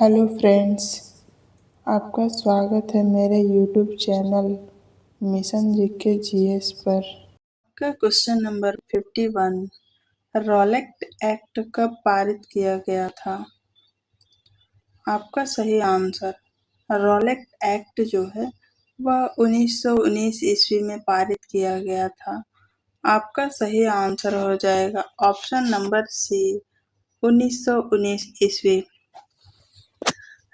Hello friends, आपका स्वागत है मेरे YouTube channel mission GK GS पर। का क्वेश्चन नंबर 51, रॉलेट एक्ट कब पारित किया गया था? आपका सही आंसर, रॉलेट एक्ट जो है वह 1919 ईस्वी में पारित किया गया था। आपका सही आंसर हो जाएगा ऑप्शन नंबर सी, 1919 ईस्वी।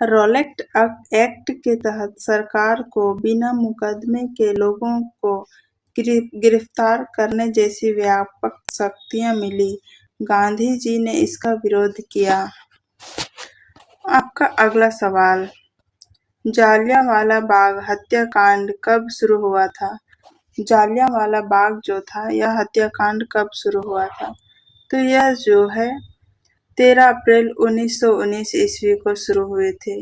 रॉलेट एक्ट के तहत सरकार को बिना मुकदमे के लोगों को गिरफ्तार करने जैसी व्यापक शक्तियां मिली। गांधी जी ने इसका विरोध किया। आपका अगला सवाल, जालियांवाला बाग हत्याकांड कब शुरू हुआ था? जालियांवाला बाग जो था यह हत्याकांड कब शुरू हुआ था? तो यह जो है 13 अप्रैल 1919 ईस्वी को शुरू हुए थे।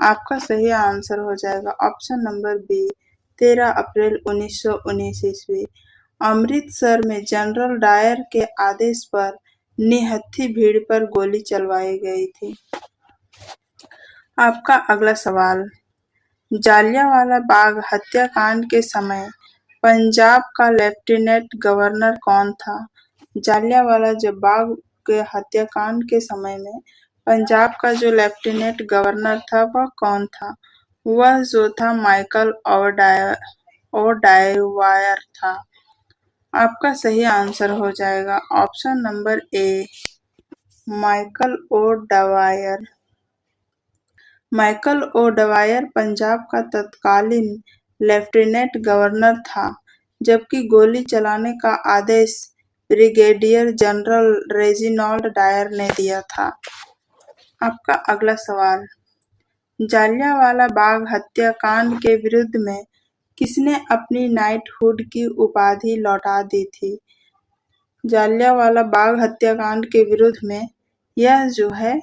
आपका सही आंसर हो जाएगा ऑप्शन नंबर बी, 13 अप्रैल 1919 ईस्वी। अमृतसर में जनरल डायर के आदेश पर निहत्थी भीड़ पर गोली चलवाई गई थी। आपका अगला सवाल, जालियांवाला बाग हत्याकांड के समय पंजाब का लेफ्टिनेंट गवर्नर कौन था? जालियांवाला बाग के हत्याकांड के समय में पंजाब का जो लेफ्टिनेंट गवर्नर था वह कौन था? वह जो था माइकल ओडायवायर था। आपका सही आंसर हो जाएगा option number A, Michael O'Dwyer. Michael O'Dwyer Punjab का तत्कालीन लेफ्टिनेंट गवर्नर था, जबकि गोली चलाने का आदेश ब्रिगेडियर जनरल रेजिनाल्ड डायर ने दिया था। आपका अगला सवाल, जालियांवाला बाग हत्याकांड के विरुद्ध में किसने अपनी नाइटहुड की उपाधि लौटा दी थी? जालियांवाला बाग हत्याकांड के विरुद्ध में यह जो है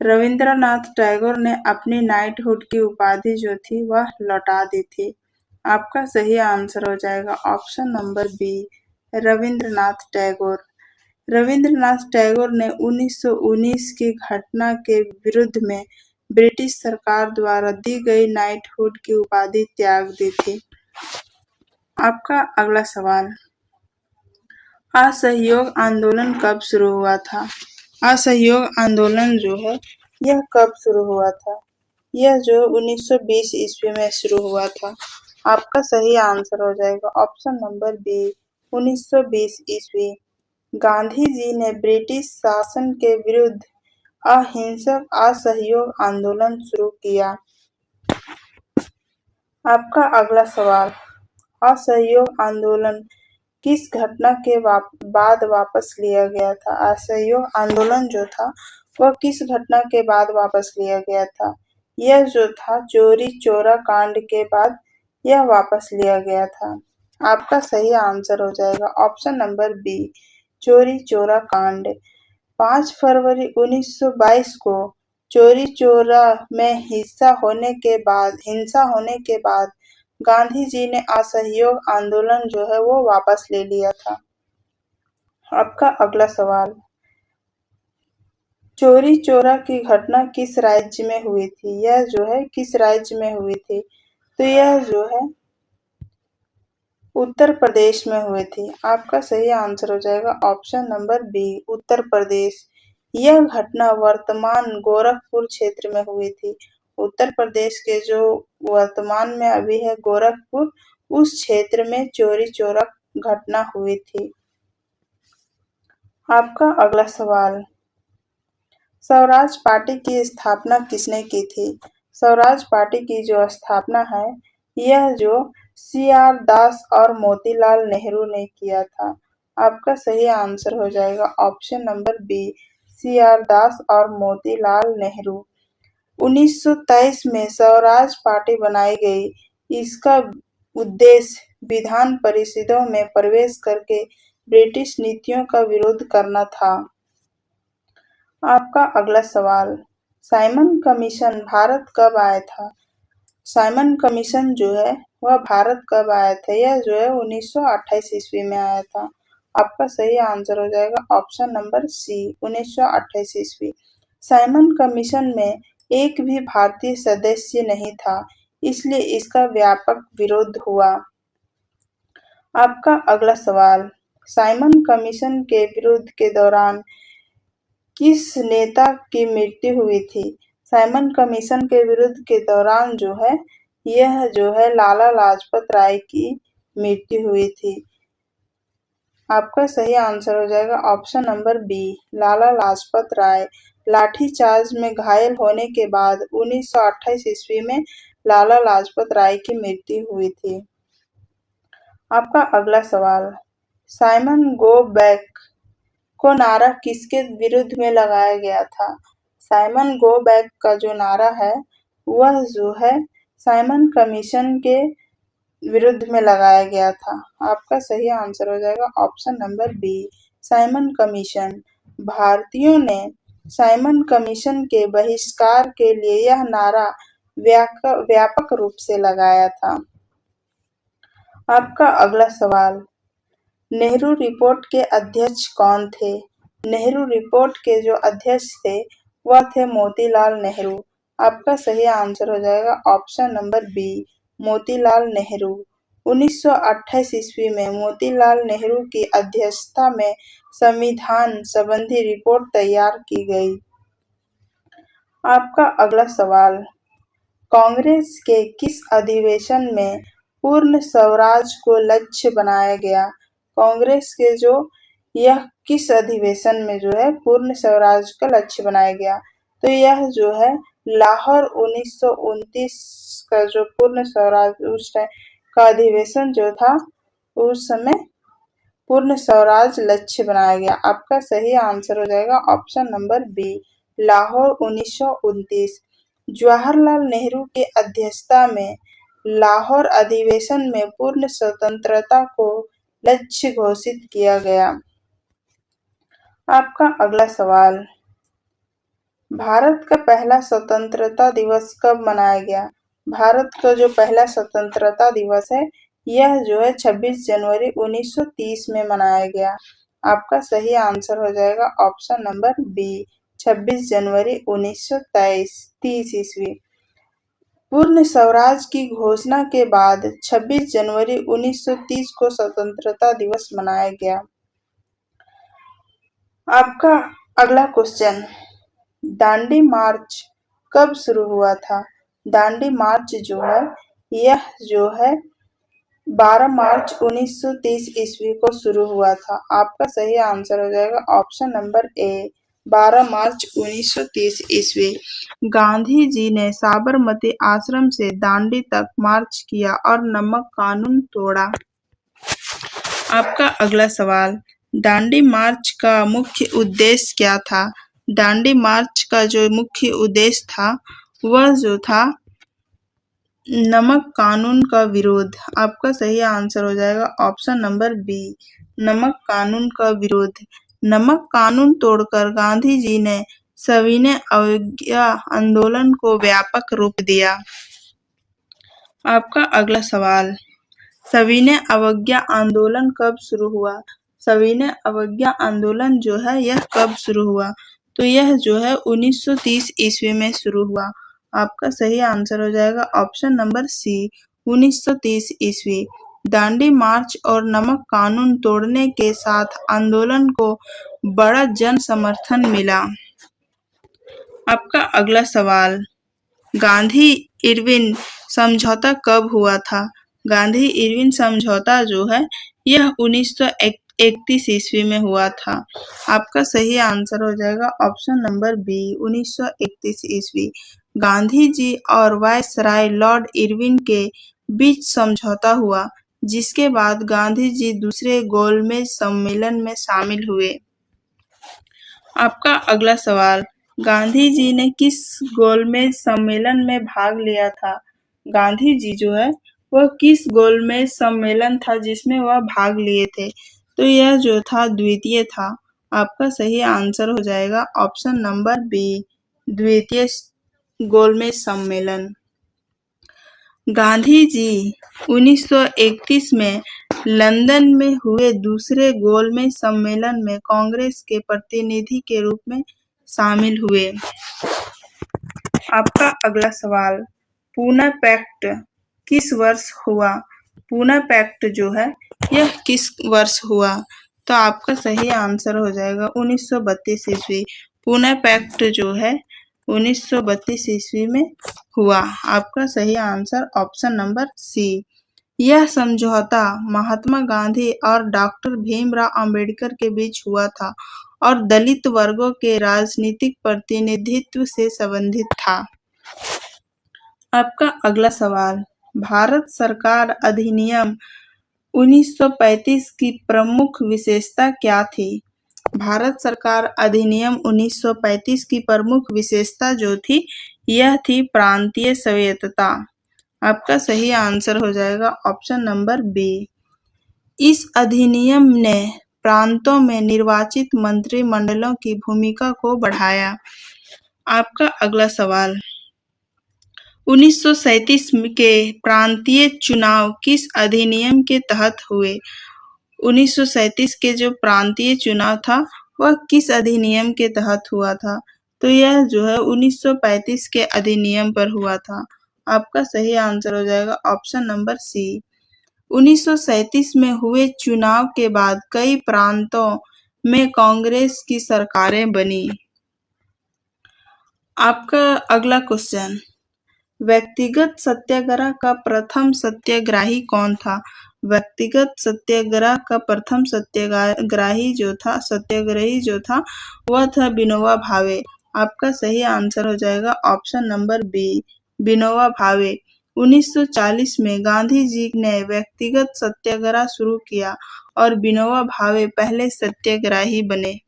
रविंद्रनाथ टैगोर ने अपनी नाइटहुड की उपाधि जो थी वह लौटा दी थी। आपका सही आंसर हो जाएगा option number B, Rabindranath Tagore. Rabindranath Tagore ने 1919 की घटना के विरुद्ध में ब्रिटिश सरकार द्वारा दी गई नाइटहुड की उपाधि त्याग दी थी। आपका अगला सवाल, असहयोग आंदोलन कब शुरू हुआ था? असहयोग आंदोलन जो है यह कब शुरू हुआ था? यह जो 1920 ईस्वी में शुरू हुआ था। आपका सही आंसर हो जाएगा ऑप्शन नंबर बी, 1920 ईस्वी। गांधी जी ने ब्रिटिश शासन के विरुद्ध अहिंसक असहयोग आंदोलन शुरू किया। आपका अगला सवाल, असहयोग आंदोलन किस घटना के बाद वापस लिया गया था? असहयोग आंदोलन जो था वह किस घटना के बाद वापस लिया गया था? यह जो था चोरी चोरा कांड के बाद यह वापस लिया गया था। आपका सही आंसर हो जाएगा ऑप्शन नंबर बी, चोरी चोरा कांड। 5 फरवरी 1922 को चोरी चोरा में हिंसा होने के बाद गांधी जी ने असहयोग आंदोलन जो है वो वापस ले लिया था। आपका अगला सवाल, चोरी चोरा की घटना किस राज्य में हुई थी? यह जो है किस राज्य में हुई थी? तो यह जो है उत्तर प्रदेश में हुई थी। आपका सही आंसर हो जाएगा option number B, Uttar Pradesh. यह घटना वर्तमान गोरखपुर क्षेत्र में हुई थी। उत्तर प्रदेश के जो वर्तमान में अभी है गोरखपुर, उस क्षेत्र में चोरी चोरा घटना हुई थी। आपका अगला सवाल, स्वराज पार्टी की स्थापना किसने की थी? स्वराज पार्टी की जो स्थापना है यह जो CR दास और मोतीलाल नेहरू ने किया था। आपका सही आंसर हो जाएगा ऑप्शन नंबर बी, CR दास और मोतीलाल नेहरू। 1923 में स्वराज पार्टी बनाई गई। इसका उद्देश्य विधान परिषदों में प्रवेश करके ब्रिटिश नीतियों का विरोध करना था। आपका अगला सवाल, साइमन कमीशन भारत कब आया था? साइमन कमीशन जो है वह भारत कब आया था? यह जो है 1928 ईस्वी में आया था। आपका सही आंसर हो जाएगा ऑप्शन नंबर सी, 1928 ईस्वी। साइमन कमीशन में एक भी भारतीय सदस्य नहीं था, इसलिए इसका व्यापक विरोध हुआ। आपका अगला सवाल, साइमन कमीशन के विरोध के दौरान किस नेता की मृत्यु हुई थी? साइमन कमीशन के विरोध के दौरान जो है लाला लाजपत राय की मृत्यु हुई थी। आपका सही आंसर हो जाएगा option number B, Lala Lajpat Rai. Lathi charge में घायल होने के बाद 1928 ईस्वी में लाला लाजपत राय की मृत्यु हुई थी। आपका अगला सवाल, साइमन गो बैक को नारा किसके विरुद्ध में लगाया गया था? साइमन गो बैक का जो नारा है वह जो है साइमन कमीशन के विरुद्ध में लगाया गया था। आपका सही आंसर हो जाएगा option number B, Simon commission. भारतीयों ने साइमन कमीशन के बहिष्कार के लिए यह नारा व्यापक रूप से लगाया था। आपका अगला सवाल, नेहरू रिपोर्ट के अध्यक्ष कौन थे? नेहरू रिपोर्ट के जो अध्यक्ष थे वह थे मोतीलाल नेहरू। आपका सही आंसर हो जाएगा option number B, Motilal Nehru. 1928 ईस्वी में मोतीलाल नेहरू की अध्यक्षता में संविधान संबंधी रिपोर्ट तैयार की गई। आपका अगला सवाल, कांग्रेस के किस अधिवेशन में पूर्ण स्वराज को लक्ष्य बनाया गया? कांग्रेस के यह किस अधिवेशन में पूर्ण स्वराज का लक्ष्य बनाया गया? तो यह लाहौर 1929 का जो पूर्ण स्वराज उस टाइम का अधिवेशन था, उस समय पूर्ण स्वराज लक्ष्य बनाया गया। आपका सही आंसर हो जाएगा option number B, Lahore 1929। Jawaharlal Nehru की अध्यक्षता में लाहौर अधिवेशन में पूर्ण स्वतंत्रता को लक्ष्य घोषित किया गया। आपका अगला सवाल, भारत का पहला स्वतंत्रता दिवस कब मनाया गया? भारत का जो पहला स्वतंत्रता दिवस है यह 26 जनवरी 1930 में मनाया गया। आपका सही आंसर हो जाएगा ऑप्शन नंबर बी, 26 जनवरी 1930 ईस्वी। पूर्ण स्वराज की घोषणा के बाद 26 जनवरी 1930 को स्वतंत्रता दिवस मनाया गया। आपका अगला क्वेश्चन, दांडी मार्च कब शुरू हुआ था? दांडी मार्च यह 12 मार्च 1930 ईस्वी को शुरू हुआ था। आपका सही आंसर हो जाएगा ऑप्शन नंबर ए, 12 मार्च 1930 ईस्वी। गांधी जी ने साबरमती आश्रम से दांडी तक मार्च किया और नमक कानून तोड़ा। आपका अगला सवाल, दांडी मार्च का मुख्य उद्देश्य क्या था? दांडी मार्च का जो मुख्य उद्देश्य था वह था नमक कानून का विरोध। आपका सही आंसर हो जाएगा ऑप्शन नंबर बी, नमक कानून का विरोध। नमक कानून तोड़कर गांधी जी ने सविनय अवज्ञा आंदोलन को व्यापक रूप दिया। आपका अगला सवाल, सविनय अवज्ञा आंदोलन कब शुरू हुआ? सविनय अवज्ञा आंदोलन यह कब शुरू हुआ? तो यह 1930 ईस्वी में शुरू हुआ। आपका सही आंसर हो जाएगा ऑप्शन नंबर सी, 1930 ईस्वी। दांडी मार्च और नमक कानून तोड़ने के साथ आंदोलन को बड़ा जन समर्थन मिला। आपका अगला सवाल, गांधी इरविन समझौता कब हुआ था? गांधी इरविन समझौता यह 1931 ईस्वी में हुआ था। आपका सही आंसर हो जाएगा ऑप्शन नंबर बी, 1931 ईस्वी। गांधी जी और वायसराय लॉर्ड इरविन के बीच समझौता हुआ, जिसके बाद गांधी जी दूसरे गोलमेज सम्मेलन में शामिल हुए। आपका अगला सवाल, गांधी जी ने किस गोलमेज सम्मेलन में भाग लिया था? गांधी जी वह किस गोलमेज सम्मेलन था जिसमें वह भाग लिए थे? तो यह था द्वितीय था। आपका सही आंसर हो जाएगा ऑप्शन नंबर बी, द्वितीय गोलमेज सम्मेलन। गांधी जी 1931 में लंदन में हुए दूसरे गोलमेज सम्मेलन में कांग्रेस के प्रतिनिधि के रूप में शामिल हुए। आपका अगला सवाल, पूना पैक्ट किस वर्ष हुआ? पूना पैक्ट जो है यह किस वर्ष हुआ? तो आपका सही आंसर हो जाएगा 1932 ईस्वी। पूना पैक्ट जो है 1932 ईस्वी में हुआ। आपका सही आंसर ऑप्शन नंबर सी। यह समझौता महात्मा गांधी और डॉक्टर भीमराव अंबेडकर के बीच हुआ था और दलित वर्गों के राजनीतिक प्रतिनिधित्व से संबंधित था। आपका अगला सवाल, भारत सरकार अधिनियम 1935 की प्रमुख विशेषता क्या थी? भारत सरकार अधिनियम 1935 की प्रमुख विशेषता जो थी यह थी प्रांतीय स्वायत्तता। आपका सही आंसर हो जाएगा ऑप्शन नंबर बी। इस अधिनियम ने प्रांतों में निर्वाचित मंत्रिमंडलों की भूमिका को बढ़ाया। आपका अगला सवाल, 1937 के प्रांतीय चुनाव किस अधिनियम के तहत हुए? 1937 के जो प्रांतीय चुनाव था वह किस अधिनियम के तहत हुआ था? तो यह जो है 1935 के अधिनियम पर हुआ था। आपका सही आंसर हो जाएगा ऑप्शन नंबर सी। 1937 में हुए चुनाव के बाद कई प्रांतों में कांग्रेस की सरकारें बनी। आपका अगला क्वेश्चन, व्यक्तिगत सत्याग्रह का प्रथम सत्याग्रही कौन था? व्यक्तिगत सत्याग्रह का प्रथम सत्याग्रही जो था वह था विनोबा भावे। आपका सही आंसर हो जाएगा option number B, Vinoba Bhave. 1940 में गांधी जी ने व्यक्तिगत सत्याग्रह शुरू किया और विनोबा भावे पहले सत्याग्रही बने।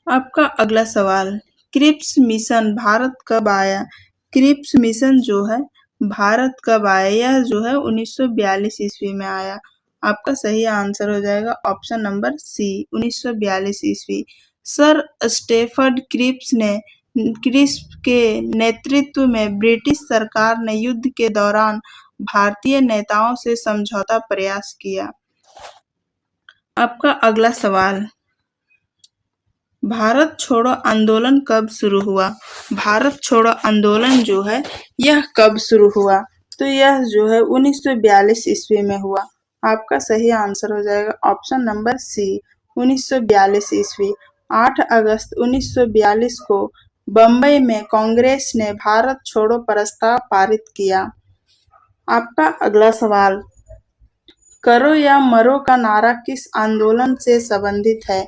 आपका अगला सवाल, क्रिप्स मिशन भारत कब आया? क्रिप्स मिशन जो है भारत कब आया? यह जो है 1942 ईस्वी में आया। आपका सही आंसर हो जाएगा ऑप्शन नंबर सी, 1942 ईस्वी। सर स्टेफर्ड क्रिप्स के नेतृत्व में ब्रिटिश सरकार ने युद्ध के दौरान भारतीय नेताओं से समझौता प्रयास किया। आपका अगला सवाल, भारत छोड़ो आंदोलन कब शुरू हुआ? भारत छोड़ो आंदोलन जो है यह कब शुरू हुआ? तो यह जो है 1942 ईस्वी में हुआ। आपका सही आंसर हो जाएगा ऑप्शन नंबर सी, 1942 ईस्वी। 8 अगस्त 1942 को बम्बई में कांग्रेस ने भारत छोड़ो प्रस्ताव पारित किया। आपका अगला सवाल, करो या मरो का नारा किस आंदोलन से संबंधित है?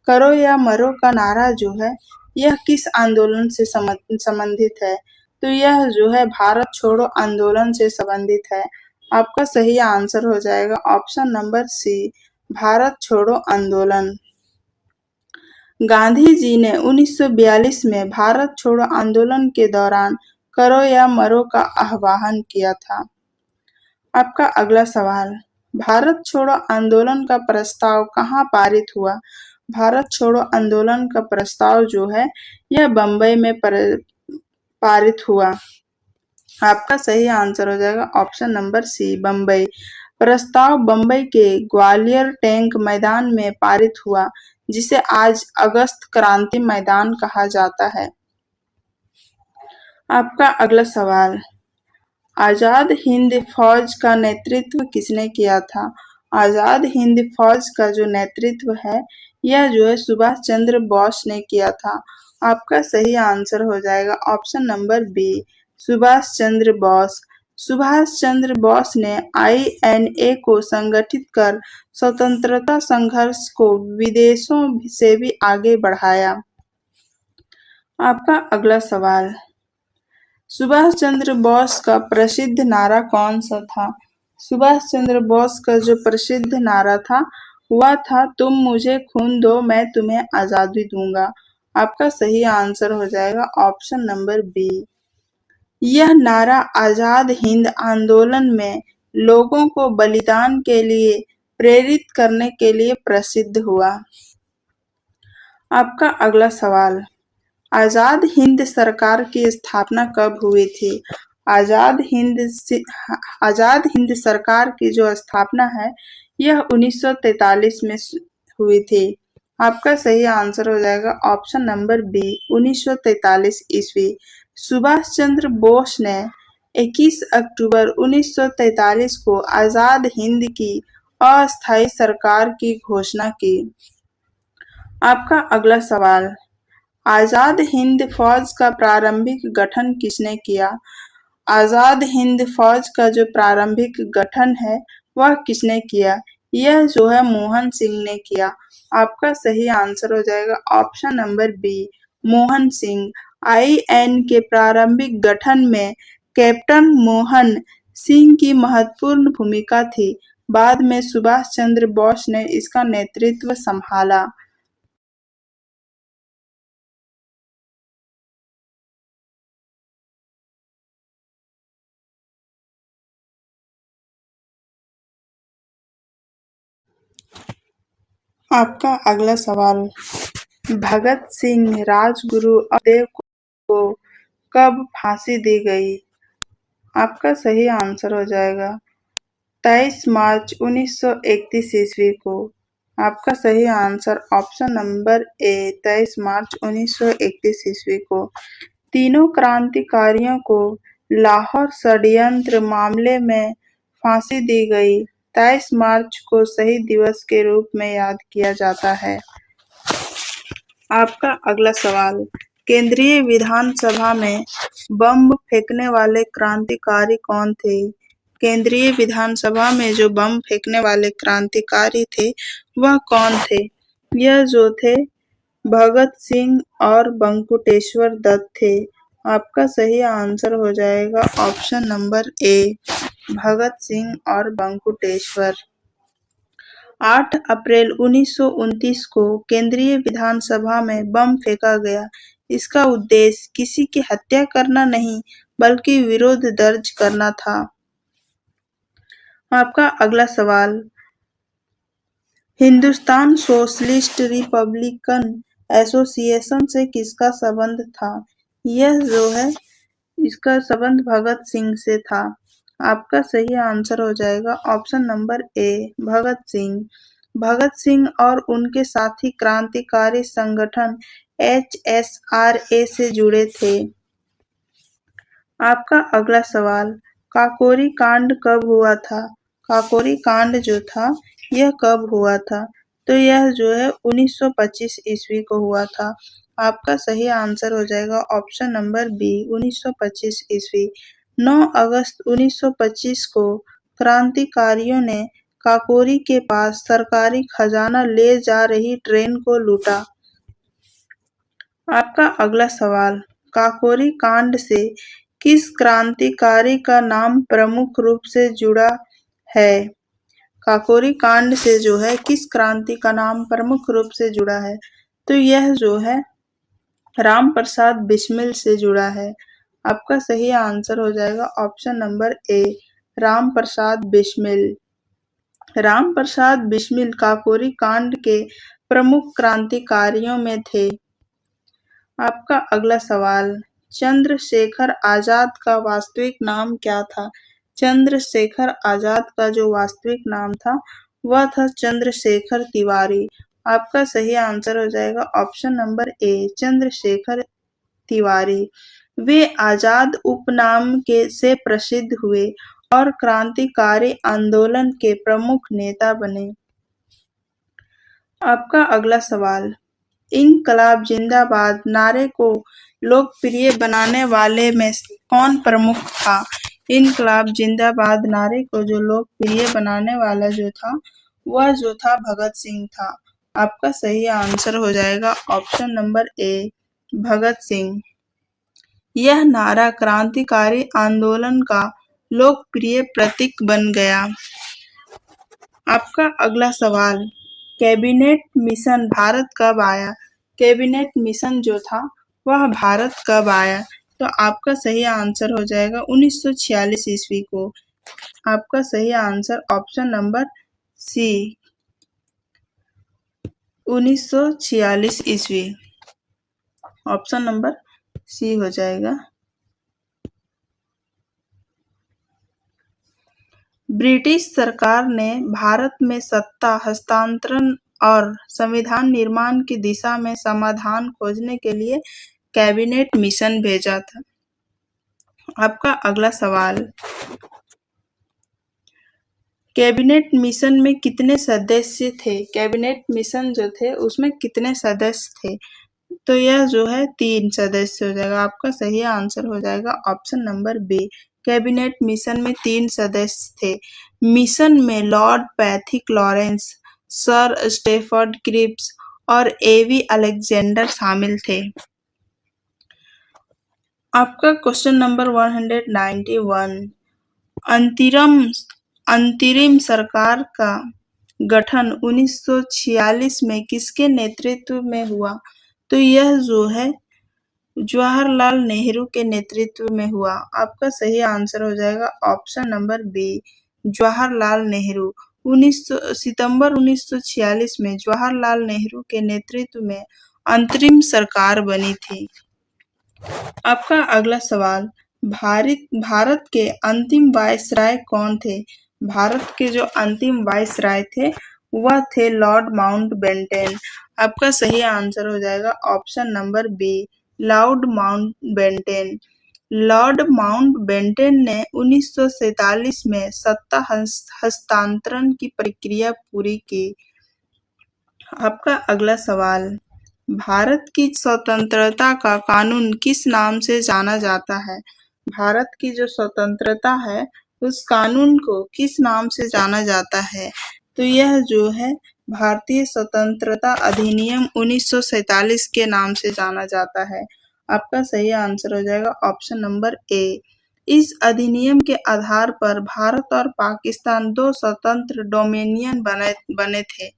करो या मरो का नारा जो है यह किस आंदोलन से संबंधित है? तो यह जो है भारत छोड़ो आंदोलन से संबंधित है। आपका सही आंसर हो जाएगा ऑप्शन नंबर सी, भारत छोड़ो आंदोलन। गांधी जी ने 1942 में भारत छोड़ो आंदोलन के दौरान करो या मरो का आह्वान किया था। आपका अगला सवाल, भारत छोड़ो आंदोलन का प्रस्ताव कहाँ पारित हुआ? भारत छोड़ो आंदोलन का प्रस्ताव जो है यह बम्बई में पारित हुआ। आपका सही आंसर हो जाएगा ऑप्शन नंबर सी, बम्बई। प्रस्ताव बम्बई के ग्वालियर टैंक मैदान में पारित हुआ जिसे आज अगस्त क्रांति मैदान कहा जाता है। आपका अगला सवाल, आजाद हिंद फौज का नेतृत्व किसने किया था? आजाद हिंद फौज का जो नेतृत्व है यह जो है सुभाष चंद्र बोस ने किया था। आपका सही आंसर हो जाएगा option number B, Subhash Chandra Bose. Subhash Chandra Bose ने INA को संगठित कर स्वतंत्रता संघर्ष को विदेशों से भी आगे बढ़ाया। आपका अगला सवाल, सुभाष चंद्र बोस का प्रसिद्ध नारा कौन सा था? सुभाष चंद्र बोस का जो प्रसिद्ध नारा था वह था, तुम मुझे खून दो मैं तुम्हें आजादी दूंगा। आपका सही आंसर हो जाएगा ऑप्शन नंबर बी। यह नारा आजाद हिंद आंदोलन में लोगों को बलिदान के लिए प्रेरित करने के लिए प्रसिद्ध हुआ। आपका अगला सवाल, आजाद हिंद सरकार की स्थापना कब हुई थी? आजाद हिंद सरकार की जो स्थापना है यह 1943 में हुई थी। आपका सही आंसर हो जाएगा ऑप्शन नंबर बी 1943 ईस्वी। सुभाष चंद्र बोस ने 21 अक्टूबर 1943 को आजाद हिंद की अस्थायी सरकार की घोषणा की। आपका अगला सवाल, आजाद हिंद फौज का प्रारंभिक गठन किसने किया? आजाद हिंद फौज का जो प्रारंभिक गठन है वह किसने किया? यह जो है मोहन सिंह ने किया। आपका सही आंसर हो जाएगा option number B Mohan Singh. IN के प्रारंभिक गठन में कैप्टन मोहन सिंह की महत्वपूर्ण भूमिका थी। बाद में सुभाष चंद्र बोस ने इसका नेतृत्व संभाला। आपका अगला सवाल, भगत सिंह, राजगुरु और देव को कब फांसी दी गई? आपका सही आंसर हो जाएगा 23 मार्च 1931 ईस्वी को। आपका सही आंसर ऑप्शन नंबर ए 23 मार्च 1931 ईस्वी को। तीनों क्रांतिकारियों को लाहौर षड्यंत्र मामले में फांसी दी गई। 23 मार्च को शहीद दिवस के रूप में याद किया जाता है। आपका अगला सवाल, केंद्रीय विधानसभा में बम फेंकने वाले क्रांतिकारी कौन थे? केंद्रीय विधानसभा में जो बम फेंकने वाले क्रांतिकारी थे वह कौन थे? यह जो थे भगत सिंह और बंकुटेश्वर दत्त थे। आपका सही आंसर हो जाएगा ऑप्शन नंबर ए भगत सिंह और बंकुटेश्वर। 8 अप्रैल 1929 को केंद्रीय विधानसभा में बम फेंका गया। इसका उद्देश्य किसी की हत्या करना नहीं बल्कि विरोध दर्ज करना था। आपका अगला सवाल, हिंदुस्तान सोशलिस्ट रिपब्लिकन एसोसिएशन से किसका संबंध था? यह जो है इसका संबंध भगत सिंह से था। आपका सही आंसर हो जाएगा ऑप्शन नंबर ए भगत सिंह। भगत सिंह और उनके साथी क्रांतिकारी संगठन HSRA से जुड़े थे। आपका अगला सवाल, काकोरी कांड कब हुआ था? काकोरी कांड जो था यह कब हुआ था? तो यह जो है 1925 ईस्वी को हुआ था। आपका सही आंसर हो जाएगा ऑप्शन नंबर बी 1925 ईस्वी। 9 अगस्त 1925 को क्रांतिकारियों ने काकोरी के पास सरकारी खजाना ले जा रही ट्रेन को लूटा। आपका अगला सवाल, काकोरी कांड से किस क्रांतिकारी का नाम प्रमुख रूप से जुड़ा है? काकोरी कांड से जो है किस क्रांति का नाम प्रमुख रूप से जुड़ा है? तो यह जो है राम प्रसाद बिस्मिल से जुड़ा है। आपका सही आंसर हो जाएगा ऑप्शन नंबर ए राम प्रसाद बिस्मिल। राम प्रसाद बिस्मिल काकोरी कांड के प्रमुख क्रांतिकारियों में थे। आपका अगला सवाल, चंद्रशेखर आजाद का वास्तविक नाम क्या था? चंद्रशेखर आजाद का जो वास्तविक नाम था वह था चंद्रशेखर तिवारी। आपका सही आंसर हो जाएगा option number A Chandrashekhar Tiwari. वे आजाद उपनाम के से प्रसिद्ध हुए और क्रांतिकारी आंदोलन के प्रमुख नेता बने। आपका अगला सवाल, इनकलाब जिंदाबाद नारे को लोकप्रिय बनाने वाले में कौन प्रमुख था? इनकलाब जिंदाबाद नारे को जो लोकप्रिय बनाने वाला जो था वह जो था भगत सिंह था। आपका सही आंसर हो जाएगा ऑप्शन नंबर ए भगत सिंह। यह नारा क्रांतिकारी आंदोलन का लोकप्रिय प्रतीक बन गया। आपका अगला सवाल, कैबिनेट मिशन भारत कब आया? कैबिनेट मिशन जो था वह भारत कब आया? तो आपका सही आंसर हो जाएगा 1946 ईस्वी को। आपका सही आंसर ऑप्शन नंबर सी 1946 ईस्वी। ऑप्शन नंबर सी हो जाएगा। ब्रिटिश सरकार ने भारत में सत्ता हस्तांतरण और संविधान निर्माण की दिशा में समाधान खोजने के लिए कैबिनेट मिशन भेजा था? आपका अगला सवाल, कैबिनेट मिशन में कितने सदस्य थे? कैबिनेट मिशन जो थे उसमें कितने सदस्य थे? तो यह जो है 3 सदस्य हो जाएगा। आपका सही आंसर हो जाएगा option number B. Cabinet mission में 3 सदस्य थे। मिशन में lord Pethick Lawrence, sir Stafford Cripps और एवी अलेक्जेंडर शामिल थे। आपका क्वेश्चन नंबर 191, अंतरिम सरकार का गठन 1946 में किसके नेतृत्व में हुआ? तो यह जो है जवाहरलाल नेहरू के नेतृत्व में हुआ। आपका सही आंसर हो जाएगा option number B, Jawaharlal Nehru. 19 सितंबर 1946 में जवाहरलाल नेहरू के नेतृत्व में अंतरिम सरकार बनी थी। आपका अगला सवाल, भारत के अंतिम वायसराय कौन थे? भारत के जो अंतिम वायसराय थे वह थे लॉर्ड माउंटबेटन। आपका सही आंसर हो जाएगा option number B, lord Mountbatten. Lord Mountbatten ने 1947 में सत्ता हस्तांतरण की प्रक्रिया पूरी की। आपका अगला सवाल, भारत की स्वतंत्रता का कानून किस नाम से जाना जाता है? भारत की जो स्वतंत्रता है उस कानून को किस नाम से जाना जाता है? तो यह जो है भारतीय स्वतंत्रता अधिनियम 1947 के नाम से जाना जाता है। आपका सही आंसर हो जाएगा ऑप्शन नंबर ए। इस अधिनियम के आधार पर भारत और पाकिस्तान 2 स्वतंत्र डोमेनियन बने थे।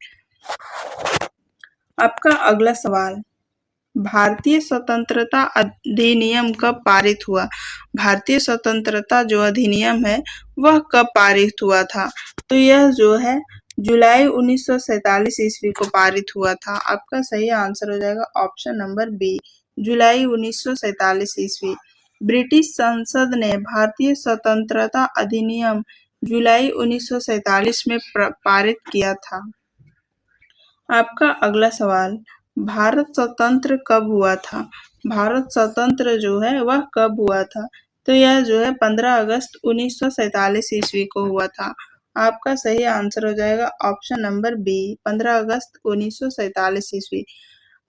आपका अगला सवाल, भारतीय स्वतंत्रता अधिनियम कब पारित हुआ? भारतीय स्वतंत्रता जो अधिनियम है वह कब पारित हुआ था? तो यह जो है जुलाई 1947 ईस्वी को पारित हुआ था। आपका सही आंसर हो जाएगा ऑप्शन नंबर बी, जुलाई 1947 ईस्वी। ब्रिटिश संसद ने भारतीय स्वतंत्रता अधिनियम जुलाई 1947 में पारित किया था। आपका अगला सवाल, भारत स्वतंत्र कब हुआ था? भारत स्वतंत्र जो है वह कब हुआ था? तो यह जो है 15 अगस्त 1947 ईस्वी को हुआ था। आपका सही आंसर हो जाएगा ऑप्शन नंबर बी, 15 अगस्त 1947 ईस्वी।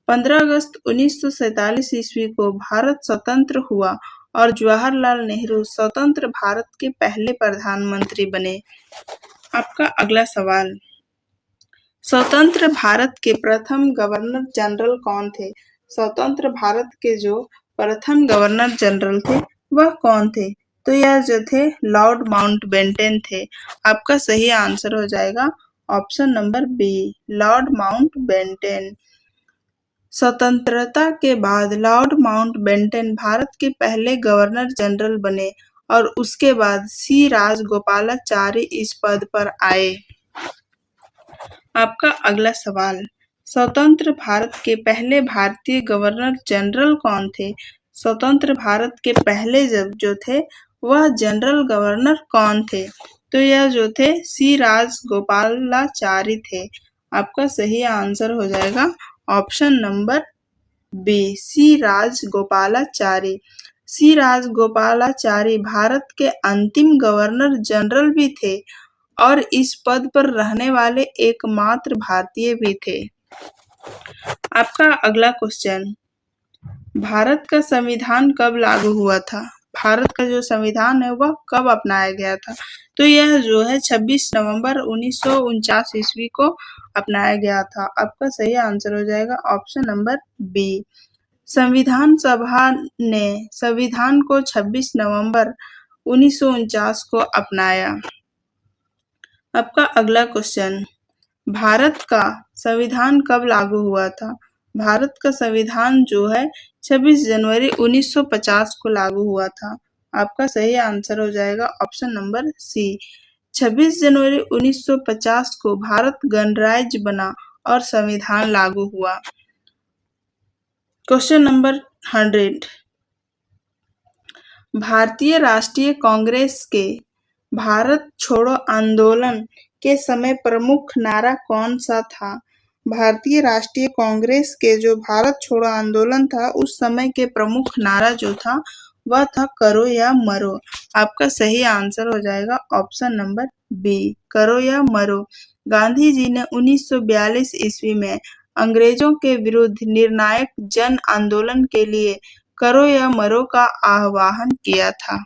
15 अगस्त 1947 ईस्वी को भारत स्वतंत्र हुआ और जवाहरलाल नेहरू स्वतंत्र भारत के पहले प्रधानमंत्री बने। आपका अगला सवाल, स्वतंत्र भारत के प्रथम गवर्नर जनरल कौन थे? स्वतंत्र भारत के जो प्रथम गवर्नर जनरल थे वह कौन थे? तो यह जो थे लॉर्ड माउंटबेटन थे। आपका सही आंसर हो जाएगा option number B, lord Mountbatten. स्वतंत्रता के बाद लॉर्ड माउंटबेटन भारत के पहले गवर्नर जनरल बने और उसके बाद सी राजगोपालाचारी इस पद पर आए। आपका अगला सवाल, स्वतंत्र भारत के पहले भारतीय गवर्नर जनरल कौन थे? स्वतंत्र भारत के पहले जब जो थे वह जनरल गवर्नर कौन थे? तो यह जो थे सी राजगोपालाचारी थे। आपका सही आंसर हो जाएगा ऑप्शन नंबर बी, सी राजगोपालाचारी। सी राजगोपालाचारी भारत के अंतिम गवर्नर जनरल भी थे और इस पद पर रहने वाले एकमात्र भारतीय भी थे। आपका अगला क्वेश्चन, भारत का संविधान कब लागू हुआ था? भारत का जो संविधान है वह कब अपनाया गया था? तो यह जो है 26 नवंबर 1949 ईस्वी को अपनाया गया था। आपका सही आंसर हो जाएगा ऑप्शन नंबर बी। संविधान सभा ने संविधान को 26 नवंबर 1949 को अपनाया। आपका अगला क्वेश्चन, भारत का संविधान कब लागू हुआ था? भारत का संविधान जो है 26 जनवरी 1950 को लागू हुआ था। आपका सही आंसर हो जाएगा ऑप्शन नंबर सी, 26 जनवरी 1950 को भारत गणराज्य बना और संविधान लागू हुआ। क्वेश्चन नंबर 100, भारतीय राष्ट्रीय कांग्रेस के भारत छोड़ो आंदोलन के समय प्रमुख नारा कौन सा था? भारतीय राष्ट्रीय कांग्रेस के जो भारत छोड़ो आंदोलन था, उस समय के प्रमुख नारा जो था वह था करो या मरो। आपका सही आंसर हो जाएगा ऑप्शन नंबर बी, करो या मरो। गांधी जी ने 1942 ईस्वी में अंग्रेजों के विरुद्ध निर्णायक जन आंदोलन के लिए करो या मरो का आह्वान किया था।